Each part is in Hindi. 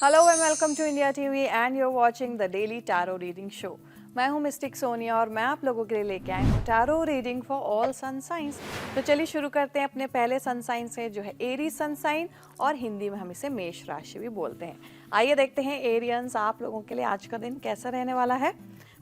Hello and welcome to India TV and you are watching the daily tarot reading show. मैं हूं मिस्टिक सोनिया और मैं आप लोगों के लिए लेके आई हूं tarot reading for all sun signs. तो चलिए शुरू करते हैं अपने पहले सन साइन से, जो है एरीज सन साइन, और हिंदी में हम इसे मेष राशि भी बोलते हैं। आइए देखते हैं एरियंस आप लोगों के लिए आज का दिन कैसा रहने वाला है।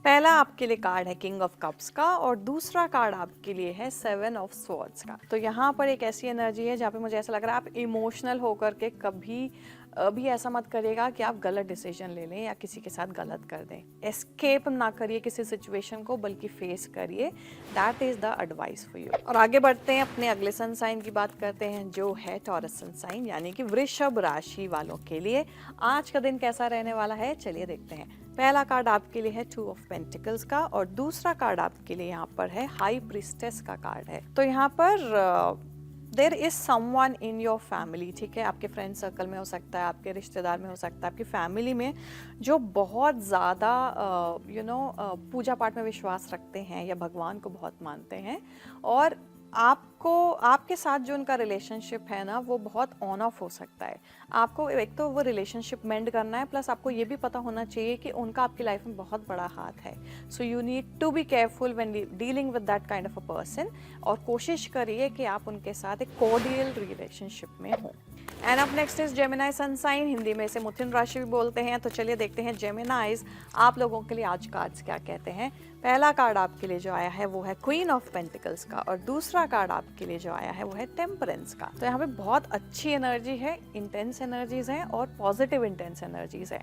पहला आपके लिए कार्ड है किंग ऑफ कप्स का और दूसरा कार्ड आपके लिए है सेवन ऑफ स्वॉर्ड्स का। तो यहाँ पर एक ऐसी एनर्जी है जहाँ पे मुझे ऐसा लग रहा है आप इमोशनल होकर के कभी अभी ऐसा मत करिएगा कि आप गलत डिसीजन ले लें या किसी के साथ गलत कर दें। एस्केप ना करिए किसी सिचुएशन को, बल्कि फेस करिए। That is the advice for you. और आगे बढ़ते हैं, अपने अगले सन साइन की बात करते हैं, जो है टॉरस सन साइन यानी कि वृषभ राशि वालों के लिए आज का दिन कैसा रहने वाला है। चलिए देखते हैं। पहला कार्ड आपके लिए है टू ऑफ पेंटिकल्स का और दूसरा कार्ड आपके लिए यहाँ पर है हाई प्रिस्टेस का कार्ड है। तो यहाँ पर there is someone in your family, ठीक है, आपके फ्रेंड सर्कल में हो सकता है, आपके रिश्तेदार में हो सकता है, आपकी फैमिली में, जो बहुत ज़्यादा पूजा पाठ में विश्वास रखते हैं या भगवान को बहुत मानते हैं, और आपके साथ जो उनका रिलेशनशिप है ना वो बहुत ऑन ऑफ हो सकता है। आपको एक तो वो रिलेशनशिप मेंड करना है, प्लस आपको ये भी पता होना चाहिए कि उनका आपकी लाइफ में बहुत बड़ा हाथ है। So you need to be careful when dealing with that kind of a person, और कोशिश करिए कि आप उनके साथ एक कॉर्डियल रिलेशनशिप में हो। And up next is Gemini sun sign, Hindi में इसे मिथुन राशि भी बोलते हैं। तो चलिए देखते हैं जेमिनाइज आप लोगों के लिए आज कार्ड्स क्या कहते हैं। पहला कार्ड आपके लिए जो आया है वो है क्वीन ऑफ पेंटिकल्स का और दूसरा कार्ड आपके लिए जो आया है वो है टेम्परेंस का। तो यहाँ पे बहुत अच्छी एनर्जी है, इंटेंस एनर्जीज है और पॉजिटिव इंटेंस एनर्जीज है।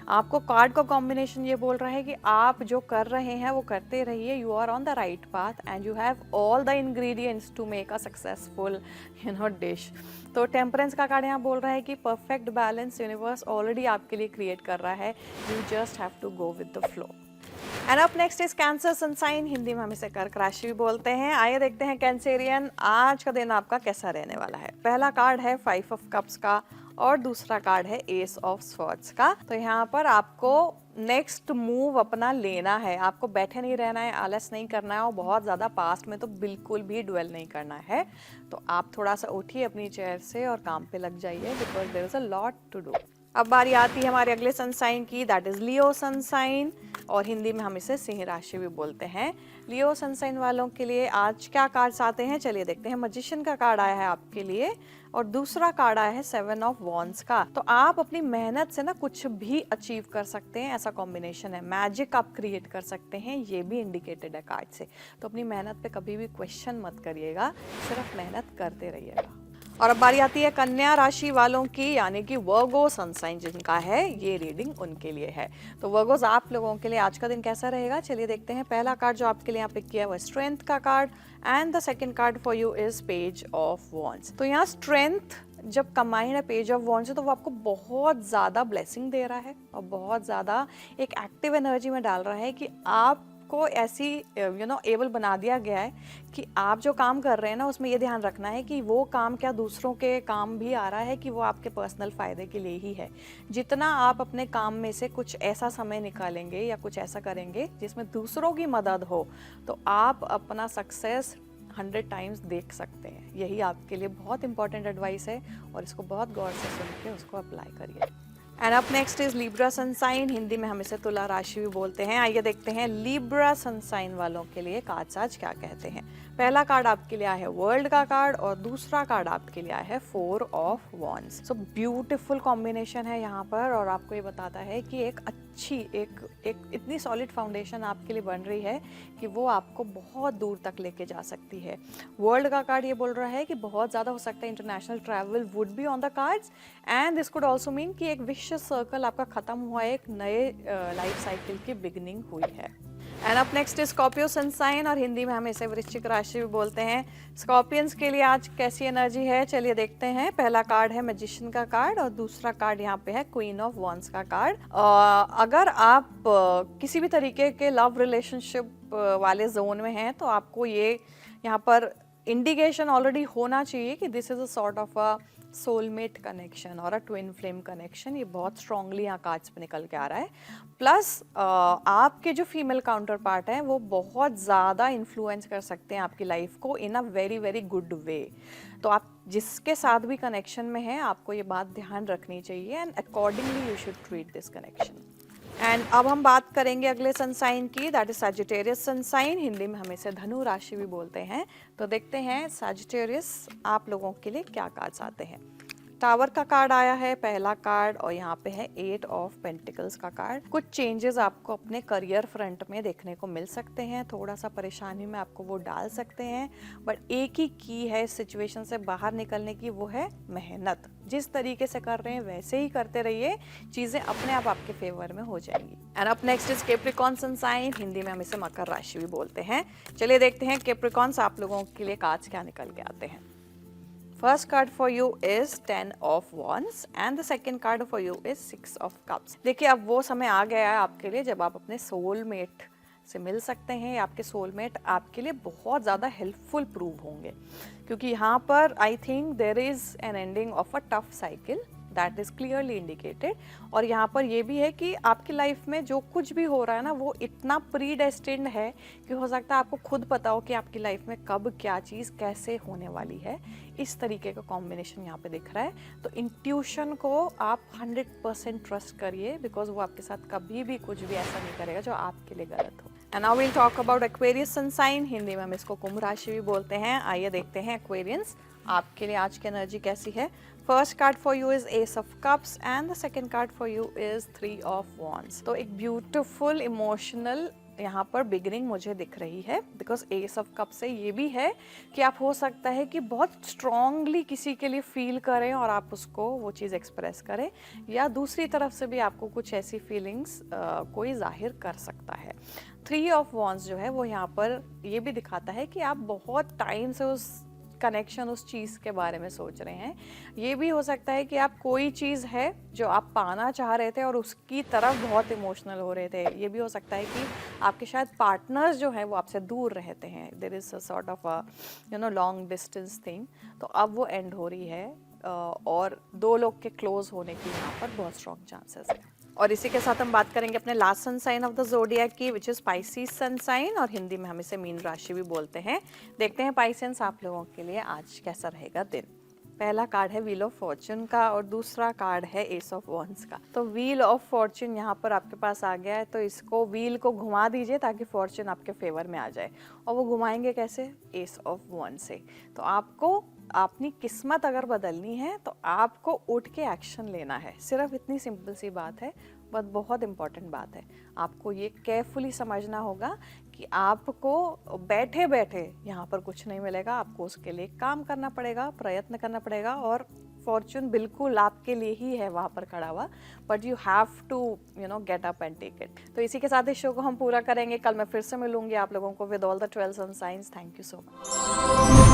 आपको कार्ड का कॉम्बिनेशन ये बोल रहा है कि आप जो कर रहे हैं वो करते रहिए। You are on the right path and you have all the ingredients to make a successful dish. तो टेम्परेंस का कार्ड यहाँ बोल रहा है कि परफेक्ट बैलेंस यूनिवर्स ऑलरेडी आपके लिए क्रिएट कर रहा है। You just have to go with the flow. And up next is cancer sun sign, Hindi में हम इसे कर्क राशि भी बोलते हैं। आइए देखते हैं कैंसेरियन आज का दिन आपका कैसा रहने वाला है। पहला कार्ड है फाइव ऑफ कप्स का और दूसरा कार्ड है एस ऑफ स्वॉर्ड्स का। तो यहाँ पर आपको नेक्स्ट मूव अपना लेना है, आपको बैठे नहीं रहना है, आलस नहीं करना है और बहुत ज़्यादा पास्ट में तो बिल्कुल भी ड्वेल नहीं करना है। तो आप थोड़ा सा उठिए अपनी चेयर से और काम पे लग जाइए, because there is a lot to do. अब बारी आती है हमारे अगले सन साइन की, that is Leo sun sign और हिंदी में हम इसे सिंह राशि भी बोलते हैं। लियो सन साइन वालों के लिए आज क्या कार्ड्स आते हैं, चलिए देखते हैं। मैजिशियन का कार्ड आया है आपके लिए और दूसरा कार्ड आया है सेवन ऑफ वॉन्ड्स का। तो आप अपनी मेहनत से ना कुछ भी अचीव कर सकते हैं, ऐसा कॉम्बिनेशन है। मैजिक आप क्रिएट कर सकते हैं, ये भी इंडिकेटेड है कार्ड से। तो अपनी मेहनत पे कभी भी क्वेश्चन मत करिएगा, सिर्फ मेहनत करते रहिएगा। और अब बारी आती है कन्या राशि वालों की, यानी कि वर्गो सन साइन जिनका है, ये रीडिंग उनके लिए है। तो वर्गोज आप लोगों के लिए आज का दिन कैसा रहेगा, चलिए देखते हैं। पहला कार्ड जो आपके लिए यहाँ पिक किया है वो स्ट्रेंथ का card and the second card for you is page of wands. तो यहाँ स्ट्रेंथ जब कंबाइंड है पेज ऑफ वॉन्ड्स से, तो वो आपको बहुत ज़्यादा ब्लेसिंग दे रहा है और बहुत ज़्यादा एक एक्टिव एनर्जी में डाल रहा है कि आप को ऐसी एबल बना दिया गया है कि आप जो काम कर रहे हैं ना उसमें ये ध्यान रखना है कि वो काम क्या दूसरों के काम भी आ रहा है कि वो आपके पर्सनल फ़ायदे के लिए ही है। जितना आप अपने काम में से कुछ ऐसा समय निकालेंगे या कुछ ऐसा करेंगे जिसमें दूसरों की मदद हो, तो आप अपना सक्सेस 100 टाइम्स देख सकते हैं। यही आपके लिए बहुत इंपॉर्टेंट एडवाइस है और इसको बहुत गौर से सुन के उसको अप्लाई करिए। And up next is Libra sun sign, Hindi में हम इसे तुला राशि भी बोलते हैं। आइए देखते हैं लिब्रा सन साइन वालों के लिए कार्ड्स आज क्या कहते हैं। पहला कार्ड आपके लिए आया है वर्ल्ड का कार्ड और दूसरा कार्ड आपके लिए आया है four of wands. So beautiful combination है यहाँ पर, और आपको ये बताता है कि एक अच्छी एक इतनी सॉलिड फाउंडेशन आपके लिए बन रही है कि वो आपको बहुत दूर तक लेके जा सकती है। वर्ल्ड का कार्ड ये बोल रहा है कि बहुत ज़्यादा हो सकता है international travel would be on the cards, and this could also mean कि एक विशियस सर्कल आपका खत्म हुआ है, एक नए लाइफ साइकिल की बिगिनिंग हुई है। And up next is Scorpio sun sign और हिंदी में हम इसे वृश्चिक राशि भी बोलते हैं। स्कॉर्पियंस के लिए आज कैसी एनर्जी है, चलिए देखते हैं। पहला कार्ड है मैजिशियन का कार्ड और दूसरा कार्ड यहाँ पे है क्वीन ऑफ वॉन्ड्स का कार्ड। अगर आप किसी भी तरीके के लव रिलेशनशिप वाले जोन में हैं तो आपको ये यहाँ पर इंडिकेशन ऑलरेडी होना चाहिए कि this is a sort of a soulmate connection और अ ट्विन फ्लेम कनेक्शन। ये बहुत स्ट्रांगली यहाँ कार्ड्स पे निकल के आ रहा है। प्लस आपके जो फीमेल काउंटर पार्ट हैं वो बहुत ज़्यादा इन्फ्लुएंस कर सकते हैं आपकी लाइफ को in a very very good way. तो आप जिसके साथ भी कनेक्शन में हैं आपको ये बात ध्यान रखनी चाहिए and accordingly you should treat this connection. And अब हम बात करेंगे अगले सन साइन की, that is Sagittarius sun sign. Hindi में हम इसे धनु राशि भी बोलते हैं। तो देखते हैं सैजिटेरियस आप लोगों के लिए क्या कार्ड्स आते हैं। टावर का कार्ड आया है पहला कार्ड, और यहाँ पे है 8 ऑफ पेंटिकल्स का कार्ड। कुछ चेंजेस आपको अपने करियर फ्रंट में देखने को मिल सकते हैं, थोड़ा सा परेशानी में आपको वो डाल सकते हैं, बट एक ही की है इस सिचुएशन से बाहर निकलने की, वो है मेहनत। जिस तरीके से कर रहे हैं वैसे ही करते रहिए, चीज़ें अपने आप आपके फेवर में हो जाएंगी। And up next is Capricorn sun sign. Hindi में हम इसे मकर राशि भी बोलते हैं। चलिए देखते हैं कैप्रिकॉन्स आप लोगों के लिए कार्ड्स क्या निकल के आते हैं। First card for you is 10 of Wands and the second card for you is 6 of Cups। देखिए अब वो समय आ गया है आपके लिए जब आप अपने सोलमेट से मिल सकते हैं। आपके सोलमेट आपके लिए बहुत ज़्यादा हेल्पफुल प्रूव होंगे, क्योंकि यहाँ पर I think there is an ending of a tough cycle that is clearly indicated. और यहाँ पर ये भी है कि आपकी लाइफ में जो कुछ भी हो रहा है ना वो इतना प्री डेस्टिन्ड है कि हो सकता है आपको खुद पता हो कि आपकी लाइफ में कब क्या चीज़ कैसे होने वाली है। इस तरीके का कॉम्बिनेशन यहाँ पे दिख रहा है। तो इंट्यूशन को आप 100% ट्रस्ट करिए, बिकॉज वो आपके साथ कभी भी कुछ भी ऐसा नहीं करेगा जो आपके लिए गलत हो। And now will talk about Aquarius sun sign. Hindi में हम इसको कुंभ राशि भी बोलते हैं। आइए देखते हैं एक्वेरियंस आपके लिए आज की एनर्जी कैसी है। First card for you is S of cups and the second card for you is 3 of wands. तो एक ब्यूटिफुल इमोशनल यहाँ पर बिगिनिंग मुझे दिख रही है, बिकॉज एस ऑफ कप से ये भी है कि आप हो सकता है कि बहुत स्ट्रांगली किसी के लिए फील करें और आप उसको वो चीज़ एक्सप्रेस करें, या दूसरी तरफ से भी आपको कुछ ऐसी फीलिंग्स कोई जाहिर कर सकता है। 3 ऑफ वॉन्ड्स जो है वो यहाँ पर ये भी दिखाता है कि आप बहुत टाइम से उस कनेक्शन उस चीज़ के बारे में सोच रहे हैं। ये भी हो सकता है कि आप कोई चीज़ है जो आप पाना चाह रहे थे और उसकी तरफ बहुत इमोशनल हो रहे थे। ये भी हो सकता है कि आपके शायद पार्टनर्स जो हैं वो आपसे दूर रहते हैं। There is a sort of a long distance thing. तो अब वो एंड हो रही है और 2 लोग के क्लोज होने की यहाँ पर बहुत स्ट्रॉन्ग चांसेस है। और इसी के साथ हम बात करेंगे अपने last sun sign of the zodiac की, which is Pisces sun sign, और हिंदी में हम इसे मीन राशि भी बोलते हैं। देखते हैं पाइसेंस आप लोगों के लिए आज कैसा रहेगा दिन। पहला कार्ड है व्हील ऑफ फॉर्च्यून का और दूसरा कार्ड है एस ऑफ वॉन्ड्स का। तो व्हील ऑफ फॉर्च्यून यहाँ पर आपके पास आ गया है, तो इसको व्हील को घुमा दीजिए ताकि फॉर्च्यून आपके फेवर में आ जाए। और वो घुमाएंगे कैसे? एस ऑफ वॉन्ड्स से। तो आपको अपनी किस्मत अगर बदलनी है तो आपको उठ के एक्शन लेना है। सिर्फ इतनी सिंपल सी बात है, बट बहुत इंपॉर्टेंट बात है। आपको ये केयरफुली समझना होगा कि आपको बैठे बैठे यहाँ पर कुछ नहीं मिलेगा। आपको उसके लिए काम करना पड़ेगा, प्रयत्न करना पड़ेगा, और फॉर्च्यून बिल्कुल आपके लिए ही है वहाँ पर खड़ा हुआ, but you have to get up and take it. तो इसी के साथ इस शो को हम पूरा करेंगे। कल मैं फिर से मिलूंगी आप लोगों को with all the 12 sun signs. Thank you so much.